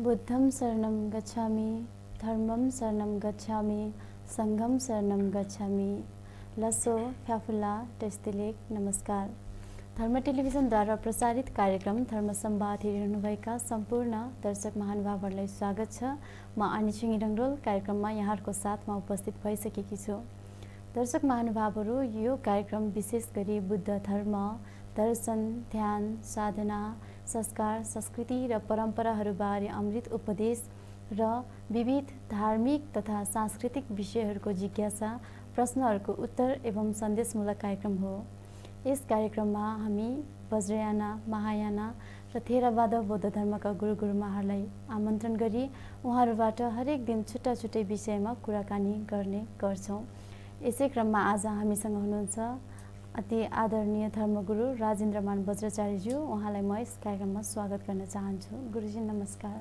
बुद्धं शरणं गच्छामि, धर्मं शरणं गच्छामि, संघं शरणं गच्छामि। लसो फ्याफुल्ला टेस्टिलेक नमस्कार। धर्म टेलिभिजनद्वारा प्रसारित कार्यक्रम धर्म संवाद हेरिरहनुभएका सम्पूर्ण दर्शक महानुभावहरूलाई स्वागत छ। म अनिसिङ इडङ्गोल कार्यक्रममा यहाँहरूको साथमा उपस्थित भइसकेकी छु। दर्शक महानुभावहरू, यो कार्यक्रम विशेष गरी बुद्ध धर्म, दर्शन, ध्यान, साधना, संस्कार, संस्कृति र परम्पराहरूबारे अमृत उपदेश र विविध धार्मिक तथा सांस्कृतिक विषयहरूको जिज्ञासा, प्रश्नहरूको उत्तर एवं सन्देशमूलक कार्यक्रम हो। यस कार्यक्रममा हामी वज्रयाना, महायाना र थेरावाद बौद्ध धर्मका गुरु गुरुमाहरूलाई आमन्त्रण गरी उहाँहरूबाट हरेक दिन छुट्टा छुट्टै विषयमा कुराकानी गर्ने गर्छौँ। यसै क्रममा आज हामीसँग हुनुहुन्छ अति आदरणीय धर्मगुरु राजेन्द्रमान वज्राचार्यज्यू। उहाँलाई म यस कार्यक्रममा स्वागत गर्न चाहन्छु। गुरुजी नमस्कार।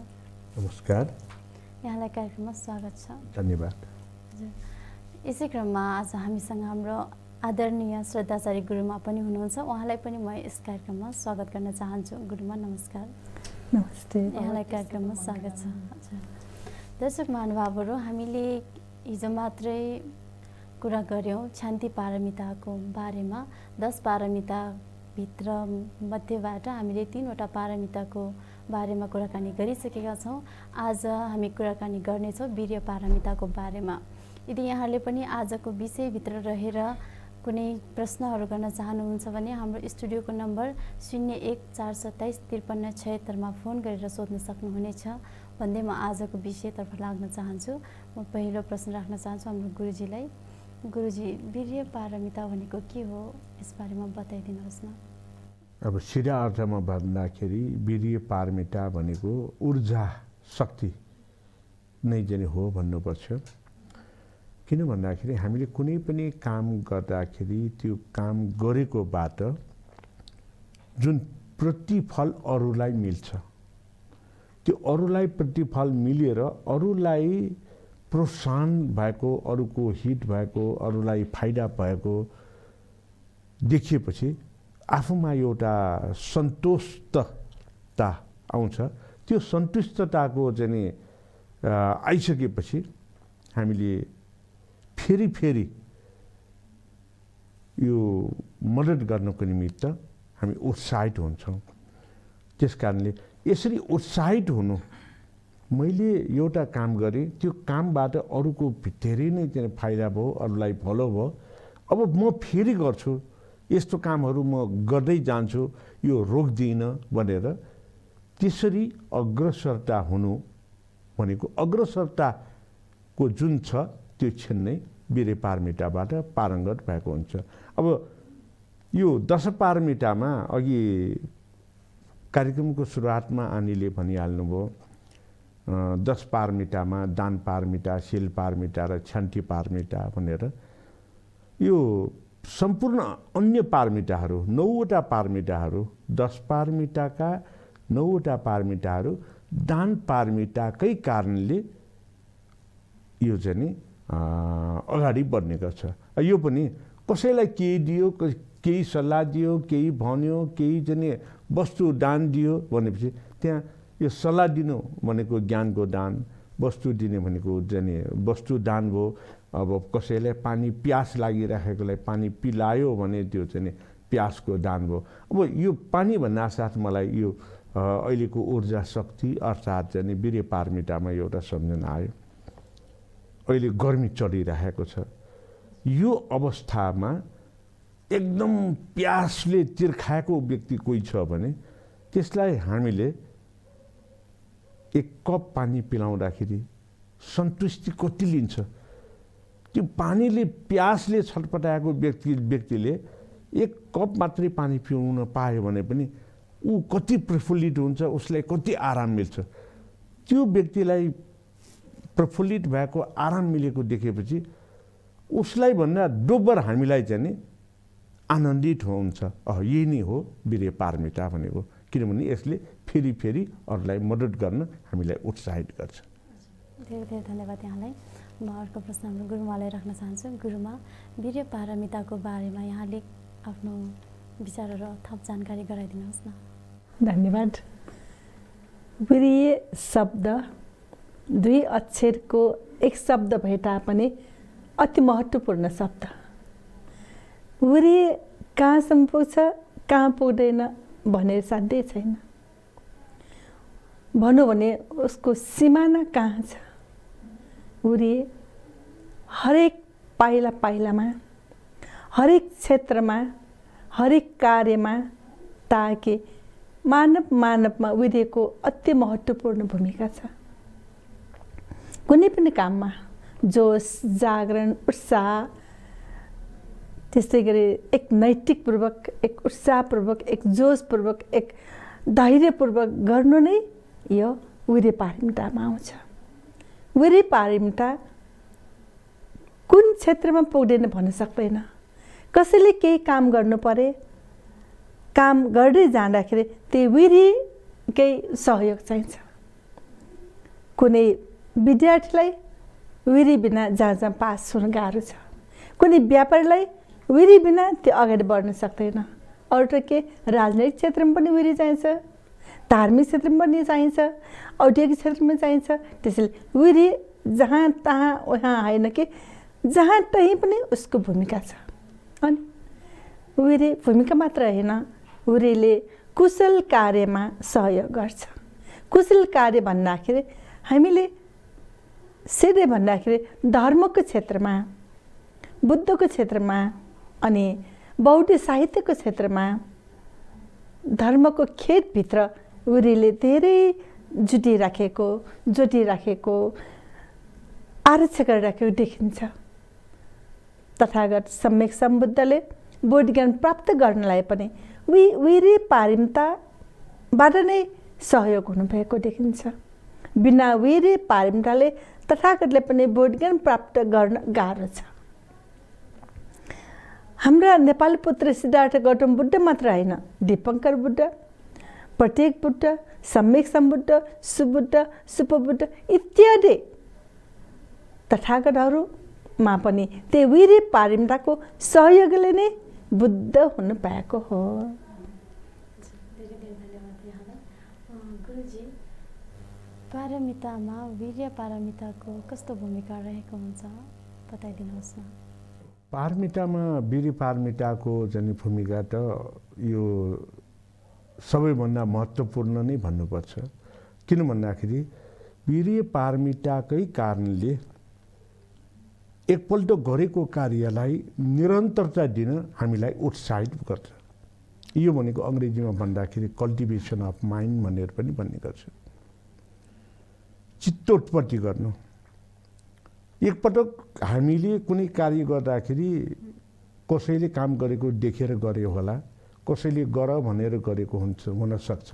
नमस्कार। यहाँलाई कार्यक्रममा स्वागत छ। धन्यवाद। यसै क्रममा आज हामीसँग हाम्रो आदरणीय श्रद्धाचार्य गुरुमा पनि हुनुहुन्छ। उहाँलाई पनि म यस कार्यक्रममा स्वागत गर्न चाहन्छु। गुरुमा नमस्कार। नमस्ते। यहाँलाई कार्यक्रममा स्वागत छ। दर्शक महानुभावहरू, हामीले हिजो मात्रै कुरा गऱ्यौँ शान्ति पारमिताको बारेमा। 10 पारमिताभित्र मध्येबाट हामीले 3वटा पारमिताको बारेमा कुराकानी गरिसकेका छौँ। आज हामी कुराकानी गर्नेछौँ वीर्य पारमिताको बारेमा। यदि यहाँले पनि आजको विषयभित्र रहेर कुनै प्रश्नहरू गर्न चाहनुहुन्छ भने हाम्रो स्टुडियोको नम्बर 01-427-5376 फोन गरेर सोध्न सक्नुहुनेछ भन्दै म आजको विषयतर्फ लाग्न चाहन्छु। म पहिलो प्रश्न राख्न चाहन्छु हाम्रो गुरुजीलाई। गुरुजी, वीर्य पारमिता भनेको के हो, यसबारेमा बताइदिनुहोस् न। अब सिधा अर्थमा भन्दाखेरि वीर्य पारमिता भनेको ऊर्जा शक्ति नै चाहिँ हो भन्नुपर्छ। किन भन्दाखेरि हामीले कुनै पनि काम गर्दाखेरि त्यो काम गरेकोबाट जुन प्रतिफल अरूलाई मिल्छ, त्यो अरूलाई प्रतिफल मिलेर अरूलाई प्रोत्साहन भएको, अरूको हित भएको, अरूलाई फाइदा भएको देखिएपछि आफूमा एउटा सन्तुष्टता आउँछ। त्यो सन्तुष्टताको चाहिँ आइसकेपछि हामीले फेरि यो मद्दत गर्नको निमित्त हामी उत्साहित हुन्छौँ। त्यस कारणले यसरी उत्साहित हुनु, मैले एउटा काम गरेँ, त्यो कामबाट अरूको धेरै नै चाहिँ फाइदा भयो, अरूलाई भलो भयो, अब म फेरि गर्छु, यस्तो कामहरू म गर्दै जान्छु, यो रोक्दिनँ भनेर त्यसरी अग्रसरता हुनु भनेको अग्रसरताको जुन छ त्यो क्षण नै वीर्य पारमिताबाट पारङ्गत भएको हुन्छ। अब यो 10 पारमितामा अघि कार्यक्रमको सुरुवातमा आनीले भनिहाल्नुभयो 10 पारमितामा दान पारमिता, शील पारमिता र शान्ति पारमिता भनेर। यो सम्पूर्ण अन्य पारमिताहरू 9वटा पारमिताहरू, 10 पारमिताका 9वटा पारमिताहरू दान पारमिताकै कारणले यो चाहिँ अगाडि बढ्ने गर्छ। यो पनि कसैलाई केही दियो, केही सल्लाह दियो, केही भन्यो, केही चाहिँ वस्तु दान दियो भनेपछि त्यहाँ यो सल्लाह दिनु भनेको ज्ञानको दान, वस्तु दिने भनेको चाहिँ वस्तु दान भयो। अब कसैलाई पानी प्यास लागिराखेकोलाई पानी पिलायो भने त्यो चाहिँ प्यासको दान भयो। अब यो पानी भन्नासाथ मलाई यो अहिलेको ऊर्जा शक्ति अर्थात् चाहिँ वीर्य पारमितामा एउटा सम्झना आयो। अहिले गर्मी चढिरहेको छ, यो अवस्थामा एकदम प्यासले तिर्खाएको व्यक्ति कोही छ भने त्यसलाई हामीले 1 कप पानी पिलाउँदाखेरि सन्तुष्टि कति लिन्छ। त्यो पानीले प्यासले छटपटाएको व्यक्तिले 1 कप मात्रै पानी पिउन पायो भने पनि ऊ कति प्रफुल्लित हुन्छ, उसलाई कति आराम मिल्छ। त्यो व्यक्तिलाई प्रफुल्लित भएको, आराम मिलेको देखेपछि उसलाई भन्दा दोब्बर हामीलाई चाहिँ आनन्दित हुन्छ। यही नै हो वीर्य पारमिता भनेको। किनभने यसले फेरि अरूलाई मद्दत गर्न हामीलाई उत्साहित गर्छ। धेरै धेरै धन्यवाद यहाँलाई। म अर्को प्रश्न हाम्रो गुरुमालाई राख्न चाहन्छु। गुरुमा, वीर्य पारमिताको बारेमा यहाँले आफ्नो विचारहरू थप जानकारी गराइदिनुहोस् न। धन्यवाद। वीर्य शब्द दुई अक्षरको एक शब्द भए तापनि अति महत्त्वपूर्ण शब्द। वीर्य कहाँसम्म पुग्छ कहाँ पुग्दैन भनेर साध्यै छैन। भनौँ भने उसको सिमाना कहाँ छ। वीर्य हरेक पाइला पाइलामा, हरेक क्षेत्रमा, हरेक कार्यमा ताकि मानवमा वीर्यको अति महत्त्वपूर्ण भूमिका छ। कुनै पनि काममा जोश, जागरण, उत्साह, त्यस्तै गरी एक नैतिकपूर्वक, एक उत्साहपूर्वक, एक जोशपूर्वक, एक धैर्यपूर्वक गर्नु नै यो वीर्य पारमितामा आउँछ। वीर्य पारमिता कुन क्षेत्रमा पुग्दैन भन्न सक्दैन। कसैले केही काम गर्नु परे, काम गर्दै जाँदाखेरि त्यो वीर्यकै सहयोग चाहिन्छ। कुनै विद्यार्थीलाई वीर्य बिना जहाँ पास हुन गाह्रो छ। कुनै व्यापारीलाई वीर्य बिना त्यो अगाडि बढ्न सक्दैन। अरू त के राजनैतिक क्षेत्रमा पनि वीर्य चाहिन्छ, धार्मिक क्षेत्रमा पनि चाहिन्छ, औद्योगिक क्षेत्रमा चाहिन्छ। त्यसैले वीर्य जहाँ तहाँ वहाँ होइन कि जहाँ तहीँ पनि उसको भूमिका छ। अनि वीर्य भूमिका मात्र होइन, वीर्यले कुशल कार्यमा सहयोग गर्छ। कुशल कार्य भन्दाखेरि हामीले सिधै भन्दाखेरि धर्मको क्षेत्रमा, बुद्धको क्षेत्रमा अनि बौद्ध साहित्यको क्षेत्रमा धर्मको खेतभित्र वीर्यले धेरै जोटिराखेको आरक्षण गरिराखेको देखिन्छ। तथागत सम्यक सम्बुद्धले बोधज्ञान प्राप्त गर्नलाई पनि वीर्य पारमिताबाट नै सहयोग हुनुभएको देखिन्छ। बिना वीर्य पारमिताले तथागतले पनि बोधज्ञान प्राप्त गर्न गाह्रो छ। हाम्रा नेपाली पुत्र सिद्धार्थ गौतम बुद्ध मात्र होइन, दीपङ्कर बुद्ध, प्रत्येक बुद्ध, सम्यक सम्बुद्ध, सुबुद्ध, सुपबुद्ध इत्यादि तथागतहरूमा पनि त्यो वीर्य पारमिताको सहयोगले नै बुद्ध हुनु पाएको हो। गुरुजी, पारमितामा वीर्य पारमिताको कस्तो भूमिका रहेको हुन्छ बताइदिनुहोस् न। पारमितामा वीर्य पारमिताको चाहिँ भूमिका त यो सबैभन्दा महत्त्वपूर्ण नै भन्नुपर्छ। किन भन्दाखेरि वीर्य पारमिताकै कारणले एकपल्ट गरेको कार्यलाई निरन्तरता दिन हामीलाई उत्साहित गर्छ। यो भनेको अङ्ग्रेजीमा भन्दाखेरि कल्टिभेसन अफ माइन्ड भनेर पनि भन्ने गर्छ। चित्तोत्पत्ति गर्नु। एकपटक हामीले कुनै कार्य गर्दाखेरि कसैले काम गरेको देखेर गर्यो होला, कसैले गर भनेर गरेको हुनसक्छ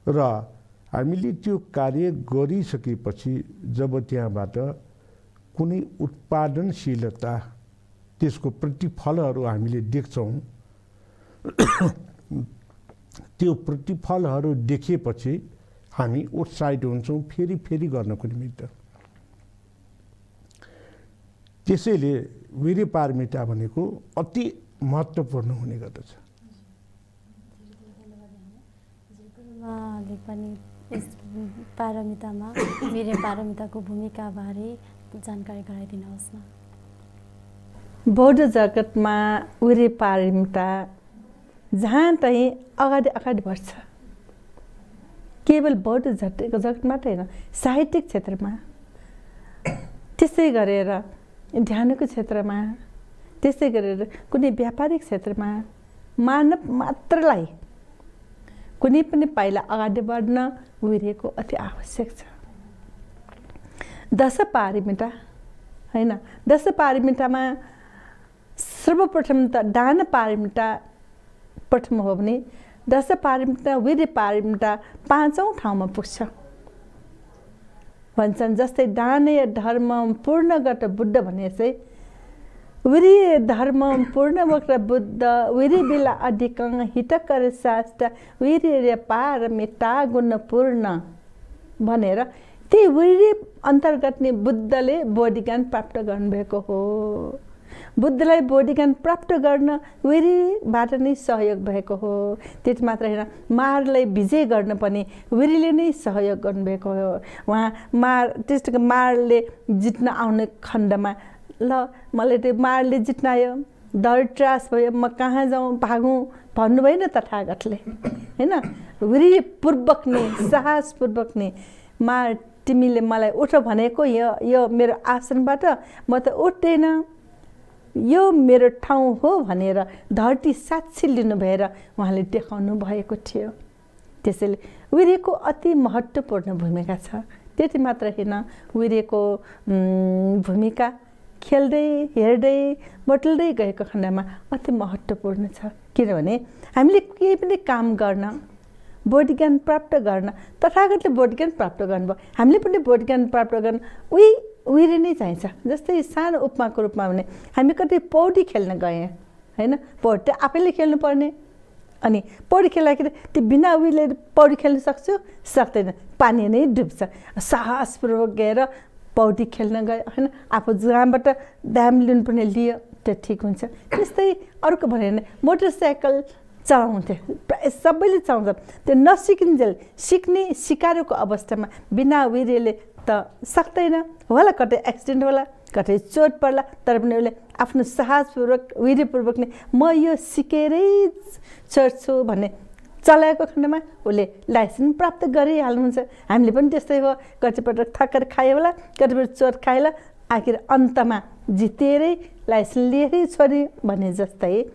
र हामीले त्यो कार्य गरिसकेपछि जब त्यहाँबाट कुनै उत्पादनशीलता, त्यसको प्रतिफलहरू हामीले देख्छौँ, त्यो प्रतिफलहरू देखेपछि हामी उत्साहित हुन्छौँ फेरि फेरि गर्नको निमित्त। त्यसैले वीर्य पारमिता भनेको अति महत्त्वपूर्ण हुने गर्दछ। गुरुमाले पनि यस पारमितामा वीर्य पारमिताको भूमिकाबारे जानकारी गराइदिनुहोस् न। बौद्ध जगतमा वीर्य पारमिता जहाँ तहीँ अगाडि अगाडि बढ्छ। केवल बौद्ध जगत मात्रै होइन, साहित्यिक क्षेत्रमा, त्यसै गरेर ध्यानको क्षेत्रमा, त्यसै गरेर कुनै व्यापारिक क्षेत्रमा मानव मात्रलाई कुनै पनि पाइला अगाडि बढ्न वीर्यको अति आवश्यक छ। दश पारमिता होइन, दश पारमितामा सर्वप्रथम त दान पारमिता प्रथम हो भने दश पारमिता वीर्य पारमिता 5औं ठाउँमा पुग्छ। भन्छन् जस्तै दानय धर्म पूर्ण गत बुद्ध भने चाहिँ वीर्य धर्म पूर्ण वक्र बुद्ध वीर्य बेला अधिकं हितकर शास्त्र वीर्य पारमिता गुणपूर्ण भनेर त्यही वीर्य अन्तर्गत नै बुद्धले बोधज्ञान प्राप्त गर्नुभएको हो। बुद्धलाई बोधिज्ञान प्राप्त गर्न वीरीबाट नै सहयोग भएको हो। त्यति मात्र होइन, मारलाई विजय गर्न पनि वीरीले नै सहयोग गर्नुभएको हो। उहाँ त्यस्तो मारले जित्न आउने खण्डमा ल मलाई त्यो मारले जित्न आयो, डर त्रास भयो, म कहाँ जाउँ भागौँ भन्नुभएन तथागतले, होइन? वीरपूर्वक नै, साहसपूर्वक नै, मार तिमीले मलाई उठ भनेको यो मेरो आसनबाट म त उठ्दैन, यो मेरो ठाउँ हो भनेर धरती साक्षी लिनु भएर उहाँले देखाउनु भएको थियो। त्यसैले वीर्यको अति महत्त्वपूर्ण भूमिका छ। त्यति मात्र होइन, वीर्यको भूमिका खेल्दै हेर्दै बटुल्दै गएको खण्डमा अति महत्त्वपूर्ण छ। किनभने हामीले केही पनि काम गर्न, बोधज्ञान प्राप्त गर्न, तथागतले बोधज्ञान प्राप्त गर्नुभयो, हामीले पनि बोधज्ञान प्राप्त गर्न वीर्य नै चाहिन्छ। जस्तै सानो उपमाको रूपमा भने हामी कतै पौडी खेल्न गएँ, होइन? पौडी त आफैले खेल्नुपर्ने, अनि पौडी खेल्दाखेरि त्यो बिना वीर्यले पौडी खेल्न सक्छु? सक्दैन, पानी नै डुब्छ। साहसपूर्वक गएर पौडी खेल्न गयो, होइन? आफू जहाँबाट दाम लिनुपर्ने लियो, त्यो ठिक हुन्छ। त्यस्तै अर्को भन्यो भने मोटरसाइकल चलाउँथे, प्रायः सबैले चलाउँछ। त्यो नसिकिन्जेल सिकाएको अवस्थामा बिना वीर्यले त सक्दैन होला, कतै एक्सिडेन्ट होला, कतै चोट पर्ला, तर पनि उसले आफ्नो साहसपूर्वक वीर्यपूर्वक नै म यो सिकेरै चढ्छु भन्ने चलाएको खण्डमा उसले लाइसेन्स प्राप्त गरिहाल्नुहुन्छ। हामीले पनि त्यस्तै हो, कतिपटक थक्कर खायो होला, कतिपटक चोट खायो होला, आखिर अन्तमा जितेरै लाइसेन्स लिएरै छोड्यो भने जस्तै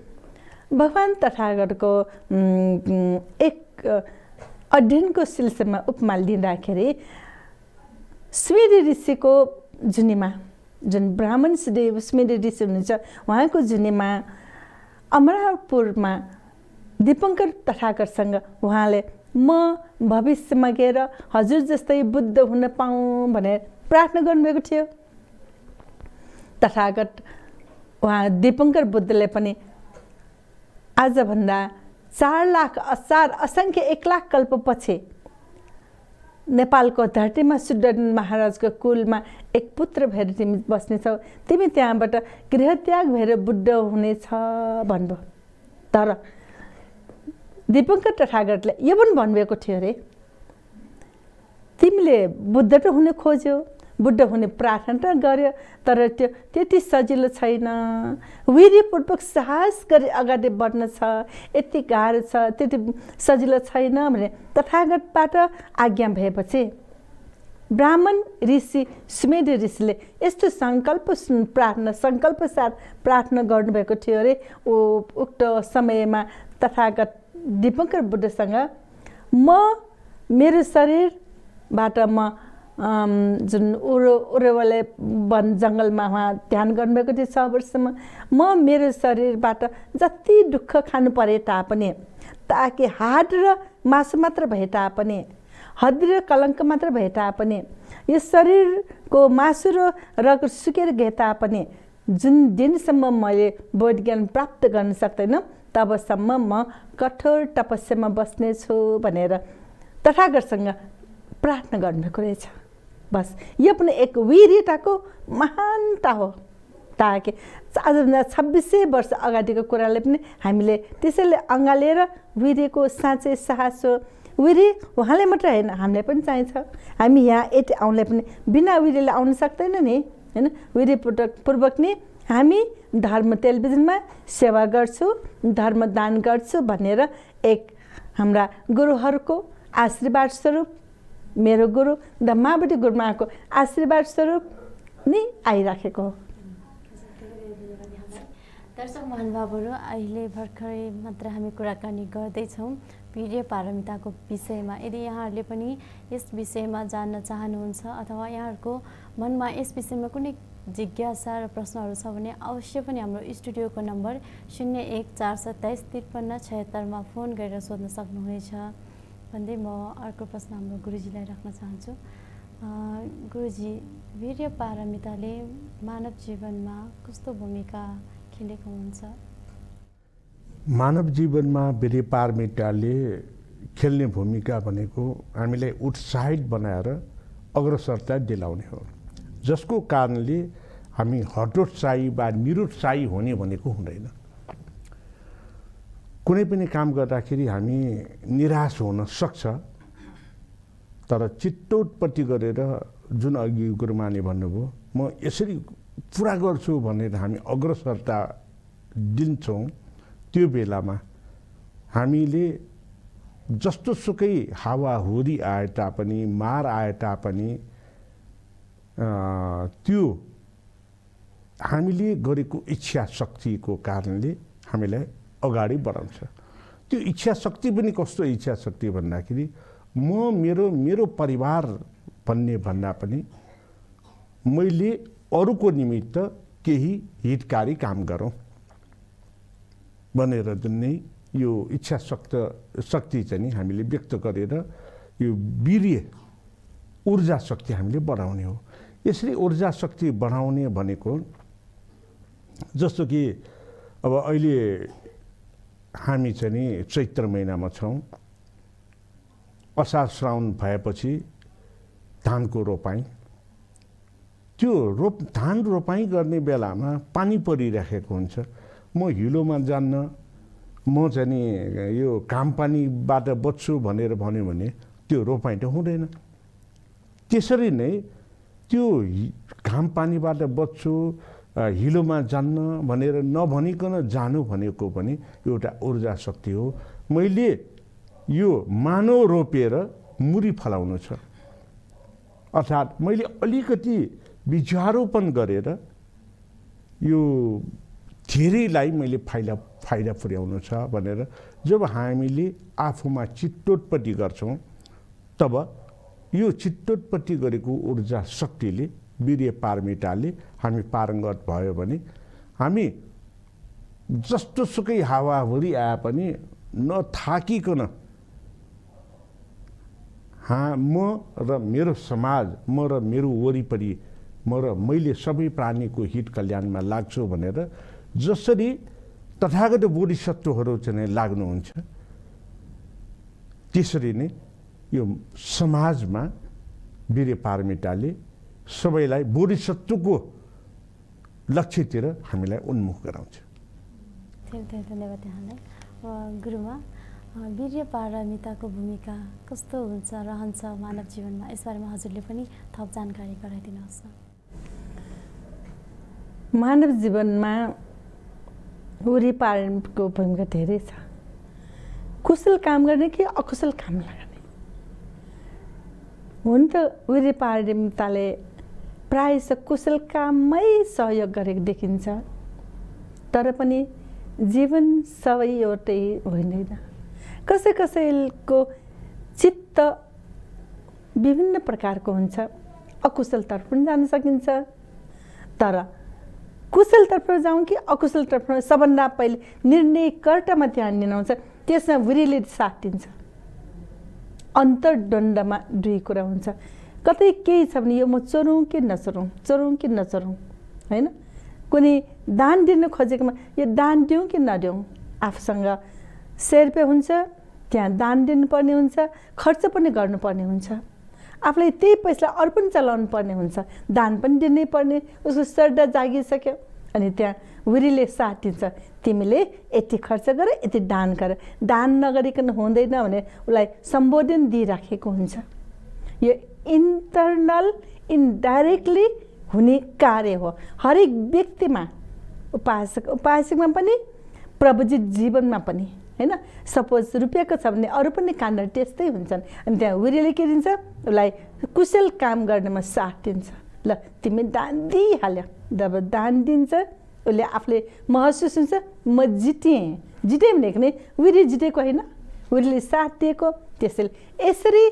भगवान् तथागतको एक अध्ययनको सिलसिलामा उपमा लिँदाखेरि स्मेर ऋषिको जुनीमा, जुन ब्राह्मण स्मेर ऋषि हुनुहुन्छ, उहाँको जुनीमा अमरापुरमा दीपङ्कर तथागतसँग उहाँले म भविष्यमा गएर हजुर जस्तै बुद्ध हुन पाऊँ भनेर प्रार्थना गर्नुभएको थियो। तथागत उहाँ दीपङ्कर बुद्धले पनि आजभन्दा 4 असङ्ख्य 1 लाख कल्पपछि नेपालको धरतीमा सुदर्शन महाराजको कुलमा एक पुत्र भएर तिमी बस्नेछौ, तिमी त्यहाँबाट गृहत्याग भएर बुद्ध हुनेछ भन्नुभयो। तर दीपङ्कर तथागतले यो पनि भन्नुभएको थियो अरे, तिमीले बुद्ध त हुने खोज्यौ, बुद्ध हुने प्रार्थना त गर्यो, तर त्यो त्यति सजिलो छैन, वीर्यपूर्वक साहस गरी अगाडि बढ्न छ, यति गाह्रो छ, त्यति सजिलो छैन भने तथागतबाट आज्ञा भएपछि ब्राह्मण ऋषि सुमेध ऋषिले यस्तो सङ्कल्पसाथ प्रार्थना गर्नुभएको थियो अरे। उक्त समयमा तथागत दीपङ्कर बुद्धसँग म मेरो शरीरबाट म जुन उरेवले वन जङ्गलमा उहाँ ध्यान गर्नुभएको थियो 6 वर्षसम्म, म मेरो शरीरबाट जति दुःख खानु परे तापनि, ताकि हाड र मासु मात्र भए तापनि, हड्डी र कलङ्क मात्र भए तापनि, यो शरीरको मासु र रगत सुकेर गए तापनि जुन दिनसम्म मैले बोधज्ञान प्राप्त गर्न सक्दैन तबसम्म म कठोर तपस्यामा बस्नेछु भनेर तथागतसँग प्रार्थना गर्नुभएको रहेछ। बस यो पनि एक वीर्यताको महानता हो, ताकि आजभन्दा 2600 वर्ष अगाडिको कुराले पनि हामीले त्यसैले अँगालेर वीर्यको साँच्चै साहस हो। वीर्य उहाँले मात्र होइन, हामीलाई पनि चाहिन्छ। हामी यहाँ यति आउनलाई पनि बिना वीर्यले आउन सक्दैन नि, होइन? वीर्यपूर्वक नै हामी धर्म टेलिभिजनमा सेवा गर्छु, धर्मदान गर्छु भनेर एक हाम्रा गुरुहरूको आशीर्वाद स्वरूप, मेरो गुरु द मावती गुरुमाको आशीर्वाद स्वरूप नै आइराखेको हो। दर्शक महानुभावहरू, अहिले भर्खरै मात्र हामी कुराकानी गर्दैछौँ वीर्य पारमिताको विषयमा। यदि यहाँहरूले पनि यस विषयमा जान्न चाहनुहुन्छ अथवा यहाँहरूको मनमा यस विषयमा कुनै जिज्ञासा र प्रश्नहरू छ भने अवश्य पनि हाम्रो स्टुडियोको नम्बर 01 427 53 76 फोन गरेर सोध्न सक्नुहुनेछ भन्दै म अर्को प्रश्न हाम्रो गुरुजीलाई राख्न चाहन्छु। गुरुजी, वीर्य पारमिताले मानव जीवनमा कस्तो भूमिका खेलेको हुन्छ? मानव जीवनमा वीर्य पारमिताले खेल्ने भूमिका भनेको हामीलाई उत्साहित बनाएर अग्रसरता दिलाउने हो, जसको कारणले हामी हतोत्साही वा निरुत्साही हुने भनेको हुँदैन। कुनै पनि काम गर्दाखेरि हामी निराश हुन सक्छ, तर चित्तोत्पत्ति गरेर जुन अघि गुरुमाले भन्नुभयो म यसरी पुरा गर्छु भनेर हामी अग्रसरता दिन्छौँ, त्यो बेलामा हामीले जस्तो सुकै हावाहुरी आए तापनि, मार आए तापनि त्यो हामीले गरेको इच्छा शक्तिको कारणले हामीलाई अगाडि बढाउँछ। त्यो इच्छा शक्ति पनि कस्तो इच्छा शक्ति भन्दाखेरि म मेरो परिवार भन्ने भन्दा पनि मैले अरूको निमित्त केही हितकारी काम गरौँ भनेर जुन नै यो इच्छा शक्ति चाहिँ हामीले व्यक्त गरेर यो वीर्य ऊर्जा शक्ति हामीले बढाउने हो। यसरी ऊर्जा शक्ति बढाउने भनेको जस्तो कि अब अहिले हामी चाहिँ नि चैत्र महिनामा छौँ, असार श्रावण भएपछि धानको रोपाइँ, त्यो धान रोपाइँ गर्ने बेलामा पानी परिराखेको हुन्छ। म हिलोमा जान्न, म चाहिँ नि यो घाम पानीबाट बच्छु भनेर भन्यो भने त्यो रोपाइँ त हुँदैन। त्यसरी नै त्यो घाम पानीबाट बच्छु, हिलोमा जान्न भनेर नभनिकन जानु भनेको पनि एउटा ऊर्जा शक्ति हो। मैले यो मानव रोपेर मुरी फलाउनु छ, अर्थात् मैले अलिकति बिजारोपण गरेर यो धेरैलाई मैले फाइदा पुर्याउनु छ भनेर जब हामीले आफूमा चित्तोत्पत्ति गर्छौँ, तब यो चित्तोत्पत्ति गरेको ऊर्जा शक्तिले, वीर्य पारमिताले हामी पारङ्गत भयो भने हामी जस्तो सुकै हावाहुरी आए पनि नथाकिकन म र मेरो समाज, म र मेरो वरिपरि, मैले सबै प्राणीको हित कल्याणमा लाग्छु भनेर जसरी तथागत बोधिसत्वहरू चाहिँ लाग्नुहुन्छ, त्यसरी नै यो समाजमा वीर्य पारमिताले सबैलाई बोधिसत्वको लक्ष्यतिर हामीलाई उन्मुख गराउँछ। धेरै धेरै धन्यवाद यहाँलाई। गुरुमा, वीर्य पारमिताको भूमिका कस्तो हुन्छ, रहन्छ मानव जीवनमा, यसबारेमा हजुरले पनि थप जानकारी गराइदिनुहोस् न। मानव जीवनमा वीर्य पारमिताको भूमिका धेरै छ। कुशल काम गर्ने कि अकुशल काम गर्ने, हुन त वीर्य पारमिताले प्रायः कुशल काममै सहयोग गरेको देखिन्छ, तर पनि जीवन सबै एउटै होइन। कसैको चित्त विभिन्न प्रकारको हुन्छ, अकुशलतर्फ पनि जान सकिन्छ, तर कुशलतर्फ जाउँ कि अकुशलतर्फ सबभन्दा पहिले निर्णयकर्तामा ध्यान दिनुहुन्छ, त्यसमा वीर्यले साथ दिन्छ। अन्तर्द्वन्द्वमा दुई कुरा हुन्छ, कतै केही छ भने यो म चोरौँ कि नचोरौँ, चोरौँ कि नचोरौँ, होइन? कुनै दान दिनु खोजेकोमा यो दान दिउँ कि नदिउँ, आफूसँग 100 रुपियाँ हुन्छ, त्यहाँ दान दिनुपर्ने हुन्छ, खर्च पनि गर्नुपर्ने हुन्छ, आफूले त्यही पैसा अरू पनि चलाउनु पर्ने हुन्छ, दान पनि दिनै पर्ने, उसको श्रद्धा जागिसक्यो, अनि त्यहाँ वीर्यले साथ दिन्छ, तिमीले यति खर्च गर, यति दान गर, दान नगरिकन हुँदैन भने उसलाई सम्बोधन दिइराखेको हुन्छ। यो इन्टरनल इन्डाइरेक्टली हुने कार्य हो हरेक व्यक्तिमा, उपासकमा पनि, प्रभुजित जीवनमा पनि, होइन? सपोज रुपियाँको छ भने अरू पनि काण्ड त्यस्तै हुन्छन्, अनि त्यहाँ वीर्यले के दिन्छ, उसलाई कुशल काम गर्नमा साथ दिन्छ। ल तिमी दान दिइहाल्यो, जब दान दिन्छ उसले आफूले महसुस हुन्छ म जितेँ भनेको नै वीर्य जितेको होइन, वीर्यले साथ दिएको। त्यसैले यसरी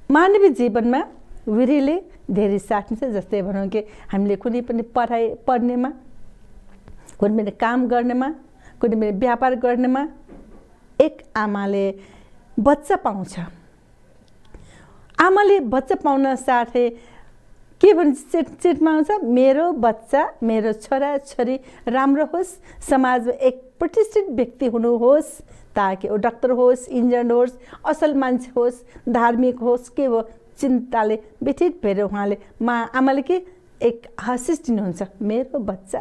मानवीय जीवनमा वीर्यले धेरै साथ दिन्छ। जस्तै भनौँ कि हामीले कुनै पनि पढ्नेमा, कुनै पनि काम गर्नेमा, कुनै पनि व्यापार गर्नेमा एक आमाले बच्चा पाउँछ, आमाले बच्चा पाउन साथै के भन्छ, चिठमा आउँछ, मेरो बच्चा, मेरो छोरा छोरी राम्रो होस्, समाजमा एक प्रतिष्ठित व्यक्ति हुनुहोस्, ताकि ऊ डाक्टर होस्, इन्जिनियर होस्, असल मान्छे होस्, धार्मिक होस्, के हो चिन्ताले व्यथित भएर उहाँले आमाले के एक आशिष दिनुहुन्छ मेरो बच्चा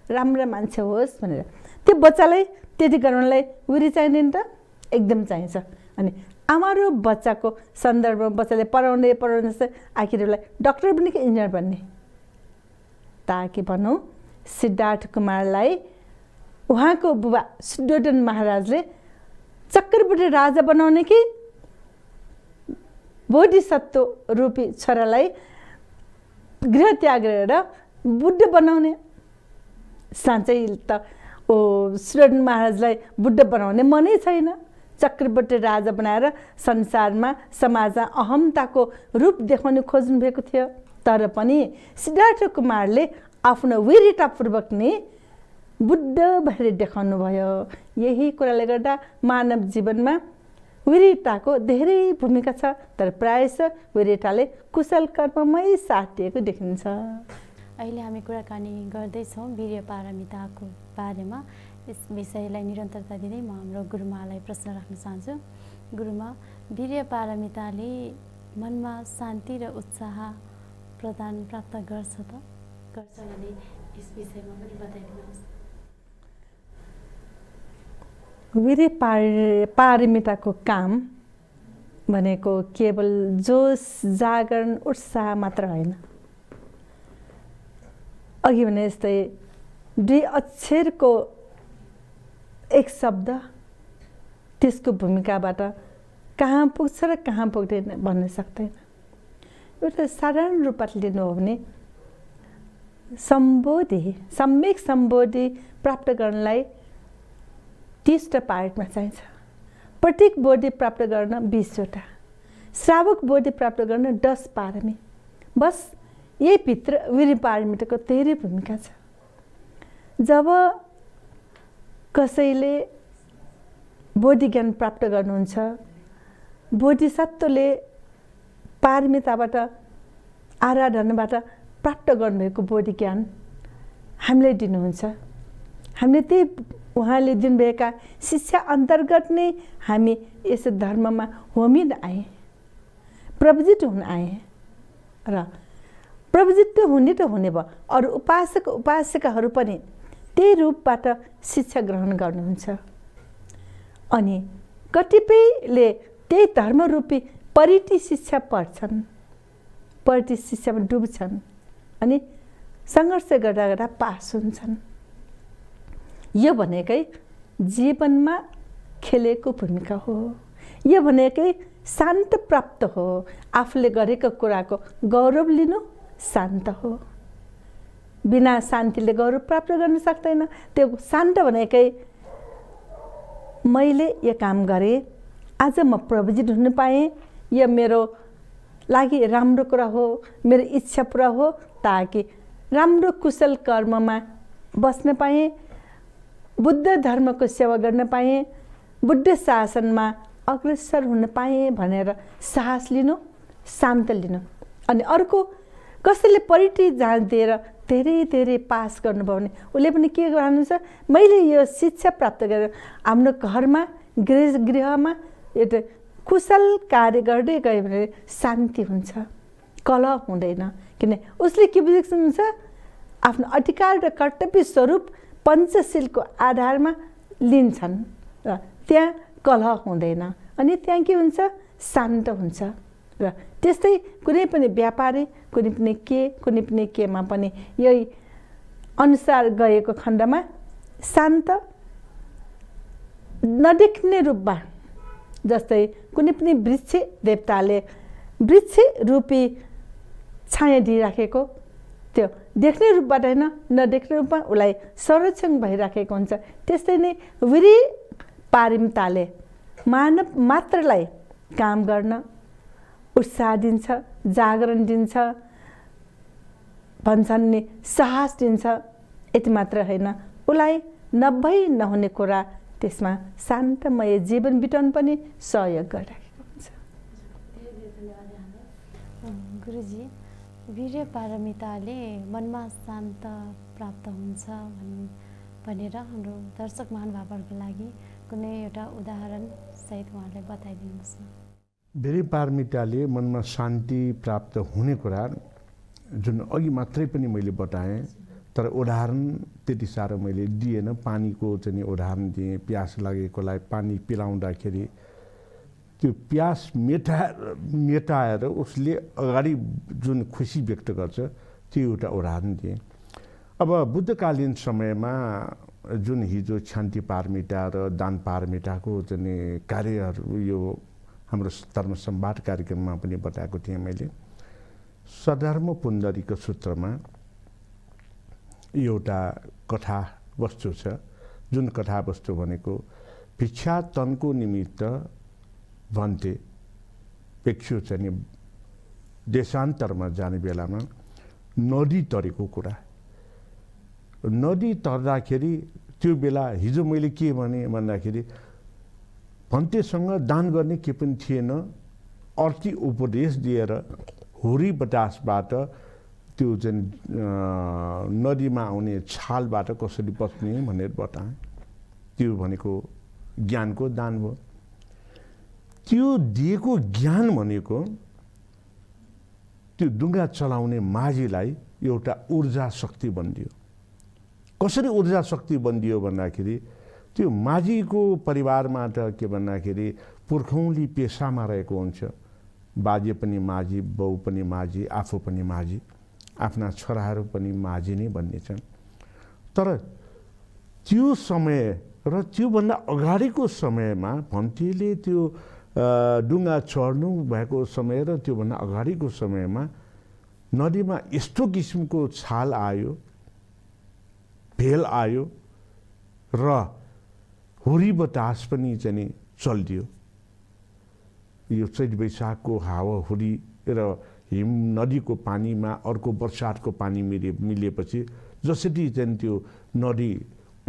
राम्रो मान्छे होस् भनेर। त्यो बच्चालाई त्यति गर्नलाई उरी चाहिँदैन त? एकदम चाहिन्छ। अनि आमा र बच्चाको सन्दर्भमा बच्चाले पढाउने जस्तै आखिरलाई डक्टर बन्ने कि इन्जिनियर बन्ने, ताकि भनौँ सिद्धार्थ कुमारलाई उहाँको बुबा सुयोधन महाराजले चक्रवर्ती राजा बनाउने कि बोधिसत्व रूपी छोरालाई गृह त्याग गरेर बुद्ध बनाउने? साँच्चै त सुयोधन महाराजलाई बुद्ध बनाउने मनै छैन। चक्रवर्ती राजा बनाएर संसारमा समाजमा अहमताको रूप देखाउन खोज्नु भएको थियो। तर पनि सिद्धार्थ कुमारले आफ्नो वीरतापूर्वक नै बुद्ध भएर देखाउनु भयो। यही कुराले गर्दा मानव जीवनमा वीरताको धेरै भूमिका छ, तर प्रायः वीरताले कुशल कर्ममै साटिएको देखिन्छ। अहिले हामी कुराकानी गर्दैछौँ वीर्य पारमिताको बारेमा। यस विषयलाई निरन्तरता दिँदै म हाम्रो गुरुमालाई प्रश्न राख्न चाहन्छु। गुरुमा, वीर्य पारमिताले मनमा शान्ति र उत्साह प्राप्त गर्छ त? गर्छ भने यस विषयमा पनि बताइदिनुहोस्। वीर्य पारमिताको काम भनेको केवल जोस जागरण उत्साह मात्र होइन। अघि भने जस्तै 2 अक्षरको एक शब्द त्यसको भूमिकाबाट कहाँ पुग्छ र कहाँ पुग्दैन भन्न सक्दैन। एउटा साधारण रूपमा लिनु हो भने सम्यक सम्बोधि प्राप्त गर्नलाई 30 पार्टमा चाहिन्छ। प्रत्येक बोधी प्राप्त गर्न 20 वटा, श्रावक बोधी प्राप्त गर्न 10 पारमी। बस यही भित्र वीर्य पारमिताको धेरै भूमिका छ। जब कसैले बोधि ज्ञान प्राप्त गर्नुहुन्छ, बोधिसत्वले पारमिताबाट आराधनाबाट प्राप्त गर्नुभएको बोधि ज्ञान हामीलाई दिनुहुन्छ। हामीले त्यही उहाँले दिनुभएका शिक्षा अन्तर्गत नै हामी यस धर्ममा होमिन आए, प्रवजित हुन आए र प्रवजित हुने त हुने भयो। अरू उपासक उपासिकाहरू पनि त्यही रूपबाट शिक्षा ग्रहण गर्नुहुन्छ। अनि कतिपयले त्यही धर्मरूपी परिटि शिक्षा पढ्छन्, परिटि शिक्षामा डुब्छन् अनि सङ्घर्ष गर्दा गर्दा पास हुन्छन्। यो भनेकै जीवनमा खेलेको भूमिका हो। यो भनेकै शान्त प्राप्त हो। आफूले गरेको कुराको गौरव लिनु शान्त हो। बिना शान्तिले गौरव प्राप्त गर्न सक्दैन। त्यो शान्त भनेकै मैले यो काम गरेँ, आज म प्रवजित हुन पाएँ, यो मेरो लागि राम्रो कुरा हो, मेरो इच्छा पुरा हो, ताकि राम्रो कुशल कर्ममा बस्न पाएँ, बुद्ध धर्मको सेवा गर्न पाएँ, बुद्ध शासनमा अग्रसर हुन पाएँ भनेर साहस लिनु, शान्त लिनु। अनि अर्को कसैले परिटि जाँच दिएर धेरै पास गर्नुभयो भने उसले पनि के गर्नुहुन्छ, मैले यो शिक्षा प्राप्त गरेर हाम्रो घरमा गृहमा एउटा कुशल कार्य गर्दै गयो भने शान्ति हुन्छ, कलह हुँदैन। किन उसले के बुझेको हुन्छ, आफ्नो अधिकार र कर्तव्य स्वरूप पञ्चशीलको आधारमा लिन्छन् र त्यहाँ कलह हुँदैन। अनि त्यहाँ के हुन्छ, शान्त हुन्छ। र त्यस्तै कुनै पनि व्यापारी कुनै पनि केमा पनि यही अनुसार गएको खण्डमा शान्त नदेख्ने रूपमा, जस्तै कुनै पनि वृक्ष देवताले वृक्ष रूपी छाया दिइराखेको, त्यो देख्ने रूपबाट होइन नदेख्ने रूपमा उसलाई संरक्षण भइराखेको हुन्छ। त्यस्तै नै वीर्य पारमिताले मानव मात्रलाई काम गर्न उत्साह दिन्छ, जागरण दिन्छ, भन्छन् नि साहस दिन्छ। यति मात्र होइन, उसलाई नभई नहुने कुरा त्यसमा शान्तमय जीवन बिताउन पनि सहयोग गरिरहेको हुन्छ। गुरुजी, वीर्य पारमिताले मनमा शान्त प्राप्त हुन्छ भनेर हाम्रो दर्शक महानुभावहरूको लागि कुनै एउटा उदाहरण सहित उहाँलाई बताइदिनुहोस् न। वीर्य पारमिताले मनमा शान्ति प्राप्त हुने कुरा जुन अघि मात्रै पनि मैले बताएँ, तर उदाहरण त्यति साह्रो मैले दिएन। पानीको चाहिँ उदाहरण दिएँ। प्यास लागेकोलाई पानी पिलाउँदाखेरि त्यो प्यास मेटाएर उसले अगाडि जुन खुसी व्यक्त गर्छ, त्यो एउटा उदाहरण दिएँ। अब बुद्धकालीन समयमा जुन हिजो शान्ति पारमिता र दान पारमिताको चाहिँ कार्यहरू यो हाम्रो धर्म संवाद कार्यक्रममा पनि बताएको थिएँ मैले। सधर्म पुण्डरीको सूत्रमा एउटा कथा वस्तु छ, जुन कथा वस्तु भनेको भिक्षाटनको निमित्त भन्थे भिक्षु चाहिँ देशान्तरमा जाने बेलामा नदी तरेको कुरा। नदी तर्दाखेरि त्यो बेला हिजो मैले के भने भन्दाखेरि भन्तेसँग दान गर्ने के पनि थिएन। अर्की उपदेश दिएर हुरी बतासबाट त्यो चाहिँ नदीमा आउने छालबाट कसरी बच्ने भनेर बताएँ। त्यो भनेको ज्ञानको दान भयो। त्यो दिएको ज्ञान भनेको त्यो डुङ्गा चलाउने माझीलाई एउटा ऊर्जा शक्ति बनिदियो। कसरी ऊर्जा शक्ति बनिदियो भन्दाखेरि त्यो माझीको परिवारमा त के भन्दाखेरि पुर्खौली पेसामा रहेको हुन्छ। बाजे पनि माझी, बाउ पनि माझी, आफू पनि माझी, आफ्ना छोराहरू पनि माझी नै भन्ने छन्। तर त्यो समय र त्योभन्दा अगाडिको समयमा भन्तेले त्यो डुङ्गा चढ्नु भएको समय र त्योभन्दा अगाडिको समयमा नदीमा यस्तो किसिमको छाल आयो, भेल आयो र हुरी बतास पनि चाहिँ चल्दियो। यो चैत वैशाखको हावाहुरी र हिम नदीको पानीमा अर्को बर्सातको पानी मिलेपछि जसरी चाहिँ त्यो नदी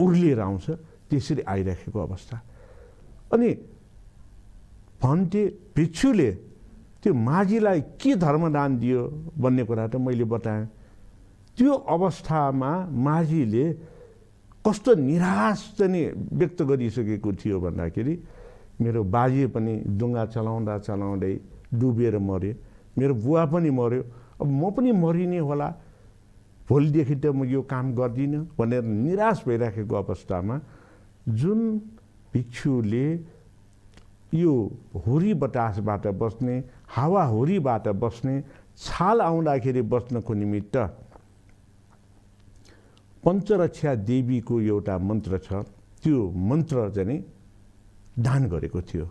उर्लिएर आउँछ त्यसरी आइराखेको अवस्था। अनि भन्थे भिक्षुले त्यो माझीलाई के धर्मदान दियो भन्ने कुरा त मैले बताएँ। त्यो अवस्थामा माझीले कस्तो निराश चाहिँ व्यक्त गरिसकेको थियो भन्दाखेरि मेरो बाजे पनि डुङ्गा चलाउँदा चलाउँदै डुबेर मऱ्यो, मेरो बुवा पनि मऱ्यो, अब म पनि मरिने होला, भोलिदेखि त म यो काम गर्दिनँ भनेर निराश भइराखेको अवस्थामा जुन भिक्षुले यो हुरी बतासबाट बस्ने, हावाहुरीबाट बस्ने, छाल आउँदाखेरि बस्नको निमित्त पञ्चरक्षा देवीको एउटा मन्त्र छ, त्यो मन्त्र चाहिँ दान गरेको थियो।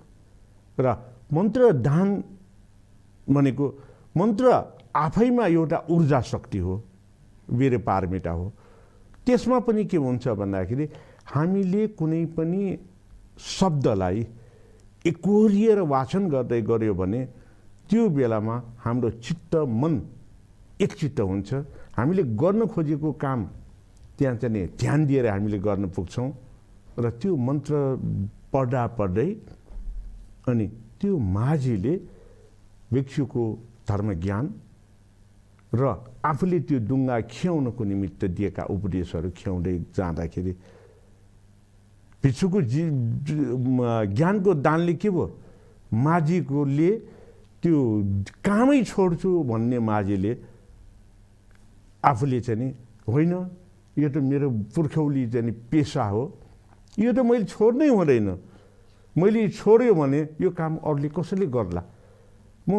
र मन्त्र दान भनेको मन्त्र आफैमा एउटा ऊर्जा शक्ति हो, वीर पारमिता हो। त्यसमा पनि के हुन्छ भन्दाखेरि हामीले कुनै पनि शब्दलाई एकोहोरिएर वाचन गर्दै गऱ्यो भने त्यो बेलामा हाम्रो चित्त मन एकचित्त हुन्छ। हामीले गर्न खोजेको काम त्यहाँ चाहिँ ध्यान दिएर हामीले गर्न पुग्छौँ र त्यो मन्त्र पढ्दा पढ्दै अनि त्यो माझीले भिक्षुको धर्मज्ञान र आफूले त्यो डुङ्गा खियाउनको निमित्त दिएका उपदेशहरू खियाउँदै जाँदाखेरि भिक्षुको ज्ञानको दानले के भयो, माझीकोले त्यो कामै छोड्छु भन्ने माझीले आफूले चाहिँ होइन यो त मेरो पुर्खौली चाहिँ पेसा हो, यो त मैले छोड्नै हुँदैन, मैले छोड्यो भने यो काम अरूले कसैले गर्ला। म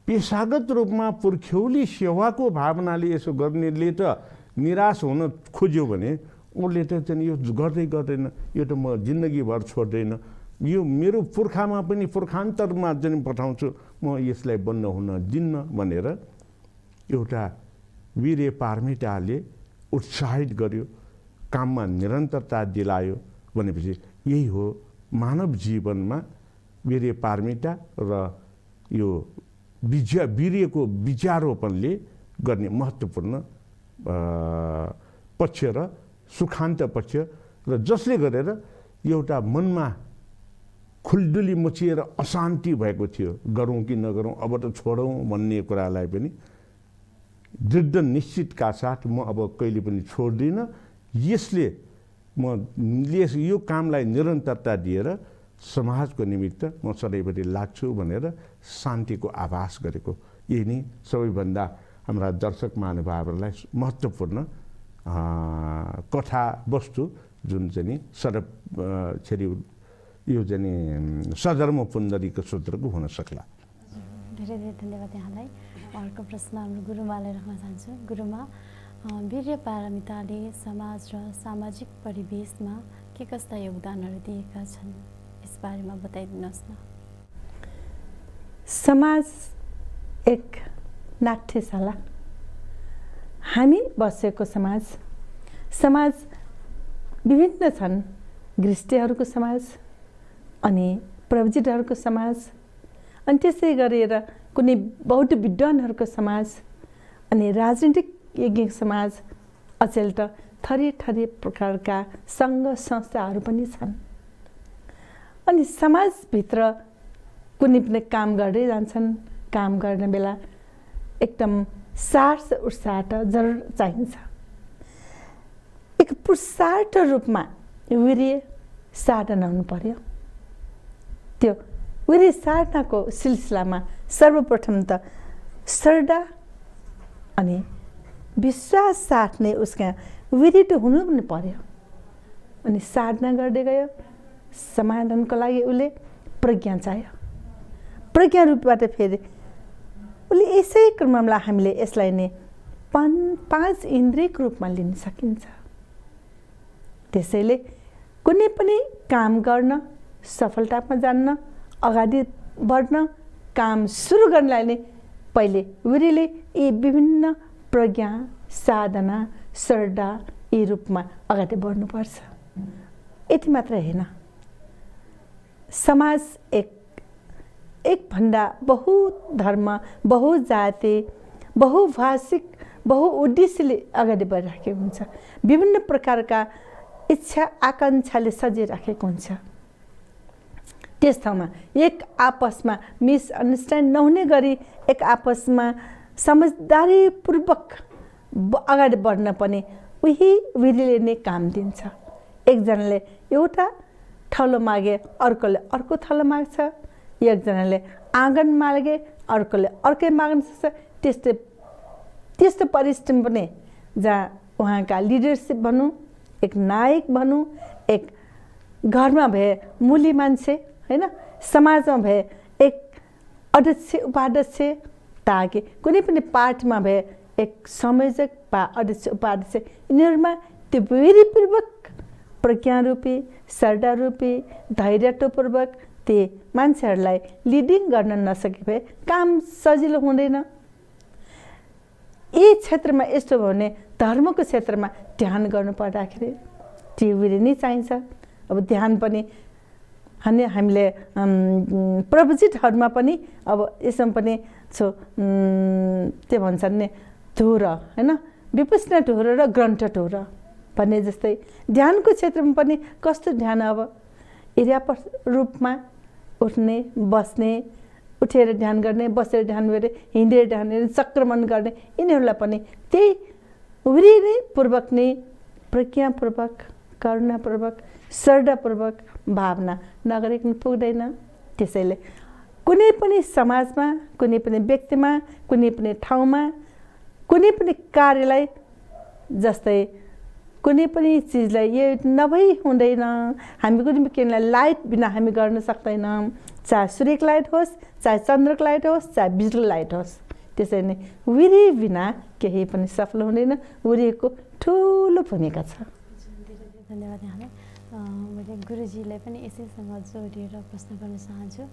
पेसागत रूपमा पुर्ख्यौली सेवाको भावनाले यसो गर्नेले त निराश हुन खोज्यो भने उसले त चाहिँ यो गर्दै गर्दैन, यो त म जिन्दगीभर छोड्दैन, यो मेरो पुर्खामा पनि पुर्खान्तरमा चाहिँ पठाउँछु, म यसलाई बन्न हुन दिन्न भनेर एउटा वीर्य पारमिताले उत्साहित गर्यो, काममा निरन्तरता दिलायो। भनेपछि यही हो मानव जीवनमा वीर्य पारमिता र यो वीर्यको विचारोपनले गर्ने महत्त्वपूर्ण पक्ष र सुखान्त पक्ष र जसले गरेर एउटा मनमा खुल्दुली मचिएर अशान्ति भएको थियो, गरौँ कि नगरौँ, अब त छोडौँ भन्ने कुरालाई पनि दृढ निश्चितका साथ म अब कहिले पनि छोड्दिनँ, यसले यो कामलाई निरन्तरता दिएर समाजको निमित्त म सधैँभरि लाग्छु भनेर शान्तिको आभास गरेको। यही नै सबैभन्दा हाम्रा दर्शक महानुभावहरूलाई महत्त्वपूर्ण कथा वस्तु जुन चाहिँ नि सरप छेरी यो चाहिँ नि सधर्म पुन्दरीको सूत्रको हुन सक्ला। धेरै धेरै धन्यवाद यहाँलाई। अर्को प्रश्न हाम्रो गुरुमालाई राख्न चाहन्छु। गुरुमा, वीर्य पारमिताले समाज र सामाजिक परिवेशमा के कस्ता योगदानहरू दिएका छन्, यस बारेमा बताइदिनुहोस् न। समाज एक नाट्यशाला, हामी बसेको समाज विभिन्न छन्। गृष्टीहरूको समाज अनि प्रवजितहरूको समाज, अनि त्यसै गरेर कुनै बौद्ध विद्वानहरूको समाज, अनि राजनीतिक यज्ञ समाज, अचेल त थरी थरी प्रकारका सङ्घ संस्थाहरू पनि छन्। अनि समाजभित्र कुनै पनि काम गर्दै जान्छन्। काम गर्ने बेला एकदम सार्थ उत्साह जरुर चाहिन्छ। एक पुरुषार्थ रूपमा वीर्य साधना हुनु पर्यो। त्यो वीर्य साधनाको सिलसिलामा सर्वप्रथम त श्रद्धा अनि विश्वास साथ नै उसका वीर्य त हुनु पनि पर्यो। अनि साधना गर्दै गयो, समाधानको लागि उसले प्रज्ञा चाहियो। प्रज्ञा रूपबाट फेरि उसले यसै क्रममा हामीले यसलाई नै 5 इन्द्रियको रूपमा लिन सकिन्छ। त्यसैले कुनै पनि काम गर्न, सफलतामा जान्न, अगाडि बढ्न, काम सुरु गर्नलाई नै पहिले वीर्यले यी विभिन्न प्रज्ञा, साधना, श्रद्धा यी रूपमा अगाडि बढ्नुपर्छ। यति मात्र होइन, समाज एक भन्दा बहुत धर्म, बहु जाति, बहुभाषिक, बहुउद्देश्यले अगाडि बढिराखेको हुन्छ। विभिन्न प्रकारका इच्छा आकाङ्क्षाले सजिराखेको हुन्छ। त्यस ठाउँमा एक आपसमा मिसअन्डरस्ट्यान्ड नहुने गरी एक आपसमा समझदारीपूर्वक अगाडि बढ्न पनि उही वीर्यले नै काम दिन्छ। एकजनाले एउटा थलो मागे अर्कोले अर्को थलो माग्छ, एकजनाले आँगन मागे अर्कोले अर्कै माग्न सक्छ। त्यस्तो परिस्थिति पनि जहाँ उहाँका लिडरसिप भनौँ, एक नायक भनौँ, एक घरमा भए मूली मान्छे होइन, समाजमा भए एक अध्यक्ष उपाध्यक्ष, ताकि कुनै पनि पार्टीमा भए एक संयोजक वा अध्यक्ष उपाध्यक्ष, यिनीहरूमा त्यो वीर्यपूर्वक, प्रज्ञारूपी, श्रद्धारूपी, धैर्यपूर्वक ती मान्छेहरूलाई लिडिङ गर्न नसके भए काम सजिलो हुँदैन। यी क्षेत्रमा यस्तो भयो भने धर्मको क्षेत्रमा ध्यान गर्नु पर्दाखेरि त्यो वीर्य नै चाहिन्छ। अब ध्यान पनि हामीले प्रवचितहरूमा पनि अब यसमा पनि त्यो भन्छन् नि धुर होइन, विपश्यना ढुर र ग्रन्थ ढुर भन्ने जस्तै ध्यानको क्षेत्रमा पनि कस्तो ध्यान, अब एरियापट रूपमा उठ्ने, बस्ने, उठेर ध्यान गर्ने, बसेर ध्यान गर्ने, हिँडेर ध्यान गर्ने, सङ्क्रमण गर्ने, यिनीहरूलाई पनि त्यही वीर्यपूर्वक नै प्रज्ञापूर्वक, करुणापूर्वक, श्रद्धापूर्वक भावना नगरिकन पुग्दैन। त्यसैले कुनै पनि समाजमा, कुनै पनि व्यक्तिमा, कुनै पनि ठाउँमा, कुनै पनि कार्यलाई, जस्तै कुनै पनि चिजलाई यो नभई हुँदैन, हामी कुनै पनि केहीलाई लाइट बिना हामी गर्न सक्दैनौँ। चाहे सूर्यको लाइट होस्, चाहे चन्द्रको लाइट होस्, चाहे बिजुली लाइट होस्। त्यसरी नै वीर्य बिना केही पनि सफल हुँदैन। वीर्यको ठुलो भूमिका छ। धन्यवाद यहाँलाई। मैले गुरुजीलाई पनि यसैसँग जोडिएर प्रश्न गर्न चाहन्छु।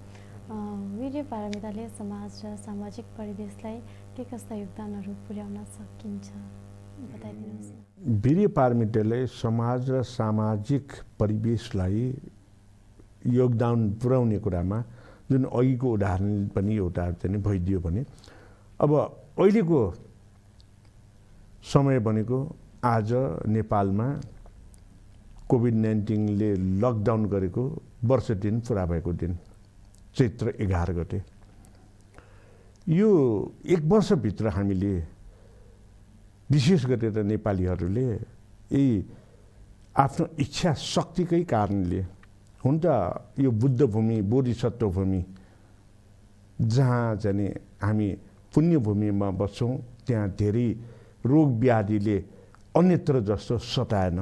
वीर्य पारमिताले समाज र सामाजिक परिवेशलाई के कस्ता योगदानहरू पुर्याउन सकिन्छ, बताइदिनुहोस् न। वीर्य पारमिताले समाज र सामाजिक परिवेशलाई योगदान पुर्याउने कुरामा जुन अघिको उदाहरण पनि एउटा चाहिँ भइदियो भने, अब अहिलेको समय भनेको आज नेपालमा कोभिड-19ले लकडाउन गरेको वर्ष दिन पुरा भएको दिन, चैत्र 11 गते। यो एक वर्षभित्र हामीले विशेष गरेर नेपालीहरूले यी आफ्नो इच्छा शक्तिकै कारणले, हुन त यो बुद्ध भूमि, बोधिसत्व भूमि, जहाँ चाहिँ हामी पुण्यभूमिमा बस्छौँ त्यहाँ धेरै रोग व्याधिले अन्यत्र जस्तो सताएन।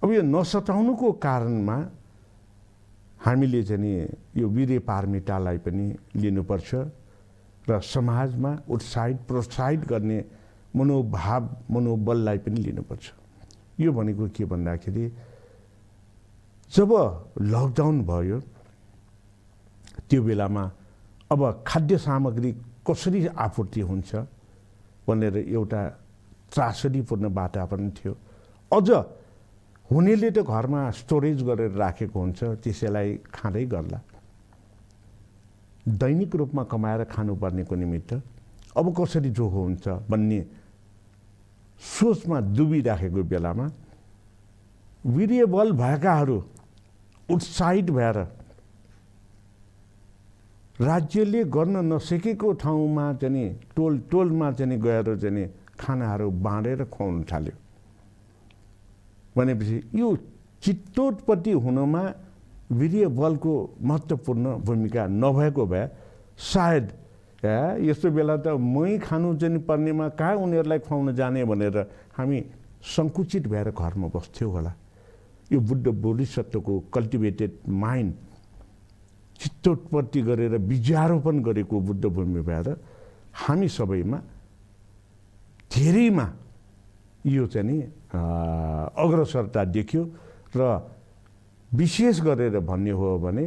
अब यो नसताउनुको कारणमा हामीले चाहिँ यो वीर्य पारमितालाई पनि लिनुपर्छ र समाजमा प्रोत्साहित गर्ने मनोबललाई पनि लिनुपर्छ। यो भनेको के भन्दाखेरि जब लकडाउन भयो त्यो बेलामा अब खाद्य सामग्री कसरी आपूर्ति हुन्छ भनेर एउटा त्रासदीपूर्ण वातावरण थियो। अझ हुनेले त घरमा स्टोरेज गरेर राखेको हुन्छ, त्यसैलाई खाँदै गर्ला। दैनिक रूपमा कमाएर खानुपर्नेको निमित्त अब कसरी जोखो हुन्छ भन्ने सोचमा डुबिराखेको बेलामा वीर्यबल भएकाहरू उत्साहित भएर राज्यले गर्न नसकेको ठाउँमा चाहिँ टोलमा चाहिँ गएर चाहिँ खानाहरू बाँडेर खुवाउन थाल्यो भनेपछि यो चित्तोत्पत्ति हुनमा वीर्यबलको महत्त्वपूर्ण भूमिका नभएको भए सायद यस्तो बेला त मै खानु चाहिँ पर्नेमा कहाँ उनीहरूलाई खुवाउन जाने भनेर हामी सङ्कुचित भएर घरमा बस्थ्यौँ होला। यो बुद्ध बोधिसत्वको कल्टिभेटेड माइन्ड चित्तोत्पत्ति गरेर बीजारोपण गरेको बुद्ध भूमि भएर हामी सबैमा धेरैमा यो चाहिँ अग्रसरता देखियो र विशेष गरेर भन्ने हो भने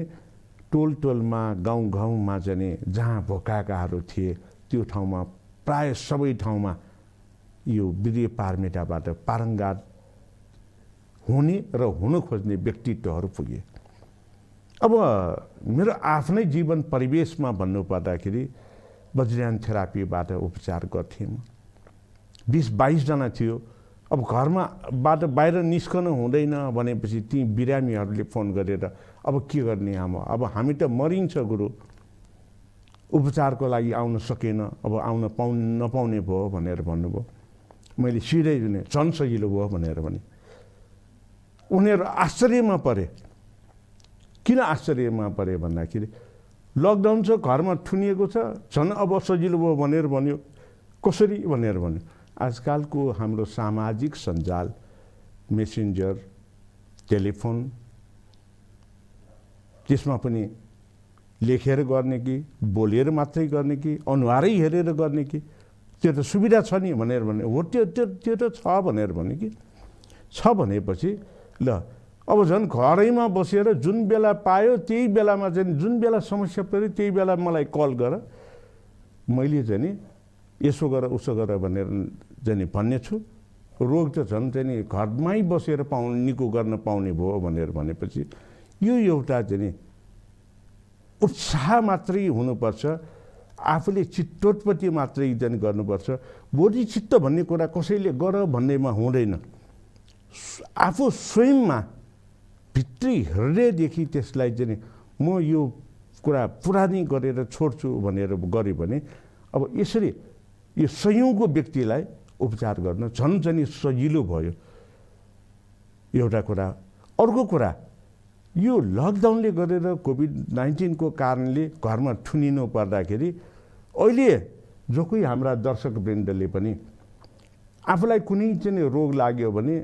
टोलमा गाउँमा चाहिँ जहाँ भोकाकाहरू थिए त्यो ठाउँमा प्राय सबै ठाउँमा यो वीर्य पारमिताबाट पारङ्गत हुने र हुन खोज्ने व्यक्तित्वहरू पुगे। अब मेरो आफ्नै जीवन परिवेशमा भन्नुपर्दाखेरि वज्रयान थेरापीबाट उपचार गर्थेँ म। 20-22 जना थियो। अब घरमाबाट बाहिर निस्कन हुँदैन भनेपछि ती बिरामीहरूले फोन गरेर अब के गर्ने आमा, अब हामी त मरिन्छ गुरु, उपचारको लागि आउन सकेन, अब आउन नपाउने भयो भनेर भन्नुभयो। मैले सिधै झन् सजिलो भयो भनेर भने उनीहरू आश्चर्यमा परे। किन आश्चर्यमा परे भन्दाखेरि लकडाउन छ, घरमा थुनिएको छ, झन् अब सजिलो भयो भनेर भन्यो। कसरी भनेर भन्यो। आजकलको हाम्रो सामाजिक सञ्जाल, मेसेन्जर, टेलिफोन, त्यसमा पनि लेखेर गर्ने कि बोलेर मात्रै गर्ने कि अनुहारै हेरेर गर्ने कि त्यो त सुविधा छ नि भनेर भने हो। त्यो त छ भनेर भने कि छ भनेपछि ल अब झन् घरैमा बसेर जुन बेला पायो त्यही बेलामा चाहिँ जुन बेला समस्या पऱ्यो त्यही बेला मलाई कल गर, मैले चाहिँ यसो गर उसो गर भनेर चाहिँ भन्ने छु। रोग त झन् चाहिँ घरमै बसेर निको गर्न पाउने भयो भनेर भनेपछि यो एउटा चाहिँ उत्साह मात्रै हुनुपर्छ, आफूले चित्तोत्पत्ति मात्रै चाहिँ गर्नुपर्छ। बोधिचित्त भन्ने कुरा कसैले गर भन्नेमा हुँदैन। आफू स्वयंमा भित्री हृदयदेखि त्यसलाई चाहिँ म यो कुरा पुरा नै गरेर छोड्छु भनेर गऱ्यो भने अब यसरी यो सयौँको व्यक्तिलाई उपचार गर्न झन् झन् सजिलो भयो। एउटा कुरा। अर्को कुरा, यो लकडाउनले गरेर कोभिड-19 को कारणले घरमा थुनिनु पर्दाखेरि अहिले जो कोही हाम्रा दर्शकवृन्दले पनि आफूलाई कुनै चाहिँ रोग लाग्यो भने